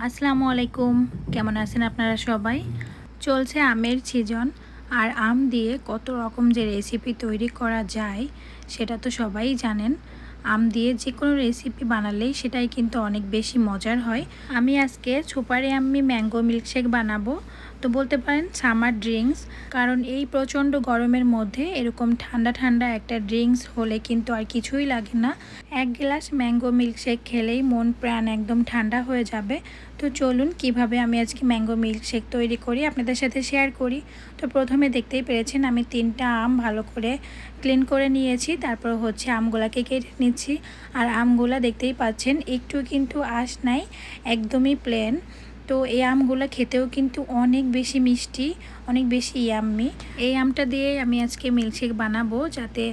আসসালামু আলাইকুম। কেমন আছেন আপনারা সবাই? চলছে আমের সিজন। আর আম দিয়ে কত রকম যে রেসিপি তৈরি করা যায় সেটা তো সবাই জানেন। আম দিয়ে যে কোনো রেসিপি বানালেই সেটাই কিন্তু অনেক বেশি মজার হয়। আমি আজকে সুপারি আম্মি ম্যাঙ্গো মিল্কশেক বানাবো। তো বলতে পারেন সামার ড্রিঙ্কস, কারণ এই প্রচণ্ড গরমের মধ্যে এরকম ঠান্ডা ঠান্ডা একটা ড্রিঙ্কস হলে কিন্তু আর কিছুই লাগে না। এক গ্লাস ম্যাঙ্গো মিল্কশেক খেলেই মন প্রাণ একদম ঠান্ডা হয়ে যাবে। তো চলুন কিভাবে আমি আজকে ম্যাঙ্গো মিল্কশেক তৈরি করি আপনাদের সাথে শেয়ার করি। তো প্রথমে দেখতেই পেরেছেন আমি 3টা আম ভালো করে ক্লিন করে নিয়েছি। তারপর হচ্ছে আমগুলাকে কেটে নিচ্ছি। আর আমগুলা দেখতেই পাচ্ছেন একটু কিন্তু আঁশ নাই, একদমই প্লেন। তো এই আমগুলো খেতেও কিন্তু অনেক বেশি মিষ্টি, অনেক বেশি ইয়াম্মি। এই আমটা দিয়ে আমি আজকে মিল্কশেক বানাবো, যাতে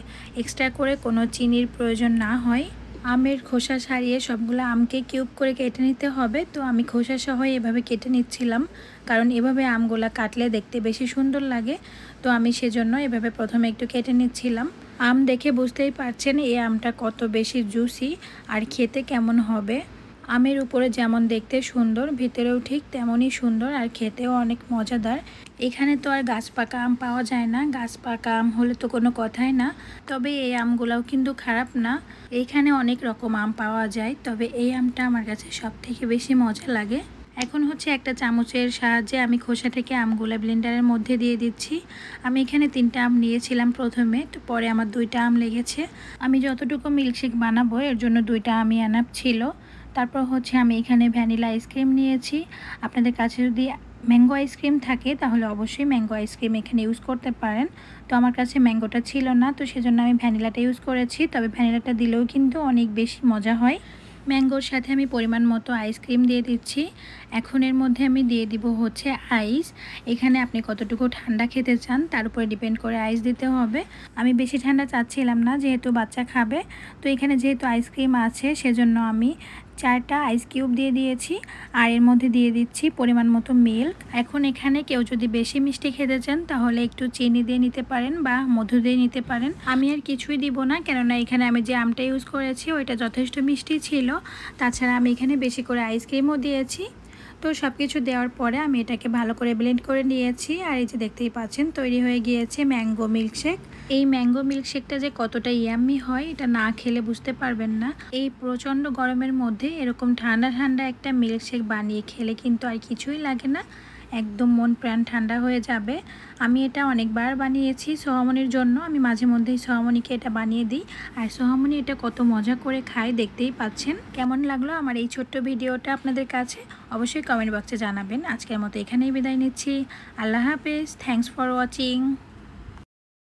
এক্সট্রা করে কোনো চিনির প্রয়োজন না হয়। আমের খোসা ছাড়িয়ে সবগুলো আমকে কিউব করে কেটে নিতে হবে। তো আমি খোসা সহ এভাবে কেটে নিচ্ছিলাম, কারণ এভাবে আমগুলা কাটলে দেখতে বেশি সুন্দর লাগে। তো আমি সেজন্য এভাবে প্রথমে একটু কেটে নিচ্ছিলাম। আম দেখে বুঝতেই পারছেন এই আমটা কত বেশি জুসি আর খেতে কেমন হবে। আমের উপরে যেমন দেখতে সুন্দর, ভিতরেও ঠিক তেমনই সুন্দর আর খেতেও অনেক মজাদার। এখানে তো আর গাছ পাকা আম পাওয়া যায় না, গাছ পাকা আম হলে তো কোনো কথাই না। তবে এই আমগুলাও কিন্তু খারাপ না, এইখানে অনেক রকম আম পাওয়া যায়, তবে এই আমটা আমার কাছে সব থেকে বেশি মজা লাগে। এখন হচ্ছে একটা চামচের সাহায্যে আমি খোসা থেকে আমগুলা ব্লেন্ডারের মধ্যে দিয়ে দিচ্ছি। আমি এখানে 3টা আম নিয়েছিলাম প্রথমে, তো পরে আমার 2টা আম লেগেছে। আমি যতটুকু মিল্কশেক বানাবো এর জন্য 2টা আমই এনাফ ছিল। তারপর হচ্ছে আমি এখানে ভ্যানিলা আইসক্রিম নিয়েছি। আপনাদের কাছে যদি ম্যাঙ্গো আইসক্রিম থাকে তাহলে অবশ্যই ম্যাঙ্গো আইসক্রিম এখানে ইউজ করতে পারেন। তো আমার কাছে ম্যাঙ্গোটা ছিল না, তো সেজন্য আমি ভ্যানিলাটা ইউজ করেছি। তবে ভ্যানিলাটা দিলেও কিন্তু অনেক বেশি মজা হয়। ম্যাঙ্গোর সাথে আমি পরিমাণ মতো আইসক্রিম দিয়ে দিচ্ছি। এখন এর মধ্যে আমি দিয়ে দিব হচ্ছে আইস। এখানে আপনি কতটুকু ঠান্ডা খেতে চান তার উপরে ডিপেন্ড করে আইস দিতে হবে। আমি বেশি ঠান্ডা চাচ্ছিলাম না, যেহেতু বাচ্চা খাবে। তো এখানে যেহেতু আইসক্রিম আছে সেজন্য আমি 4টা আইস কিউব দিয়ে দিয়েছি। আর এর মধ্যে দিয়ে দিচ্ছি পরিমাণ মতো মিল্ক। এখন এখানে কেউ যদি বেশি মিষ্টি খেতে চান তাহলে একটু চিনি দিয়ে নিতে পারেন বা মধু দিয়ে নিতে পারেন। আমি আর কিছুই দিব না, কেননা এখানে আমি যে আমটা ইউজ করেছি ওইটা যথেষ্ট মিষ্টি ছিল। তাছাড়া আমি এখানে বেশি করে আইসক্রিমও দিয়েছি। তো সব কিছু দেওয়ার পরে আমি এটাকে ভালো করে ব্লেন্ড করে নিয়েছি। আর এই যে দেখতেই পাচ্ছেন তৈরি হয়ে গিয়েছে ম্যাঙ্গো মিল্কশেক। এই ম্যাঙ্গো মিল্কশেকটা যে কতটা ইয়াম্মি হয় এটা না খেলে বুঝতে পারবেন না। এই প্রচণ্ড গরমের মধ্যে এরকম ঠান্ডা ঠান্ডা একটা মিল্কশেক বানিয়ে খেলে কিন্তু আর কিছুই লাগে না, একদম মন প্রাণ ঠান্ডা হয়ে যাবে। আমি এটা অনেকবার বানিয়েছি সোহামনির জন্য। আমি মাঝে মধ্যেই সোহামনিকে এটা বানিয়ে দিই। আর সোহামনি এটা কত মজা করে খায় দেখতেই পাচ্ছেন। কেমন লাগলো আমার এই ছোট্ট ভিডিওটা আপনাদের কাছে অবশ্যই কমেন্ট বক্সে জানাবেন। আজকের মতো এখানেই বিদায় নিচ্ছি। আল্লাহ হাফেজ। Thanks for watching.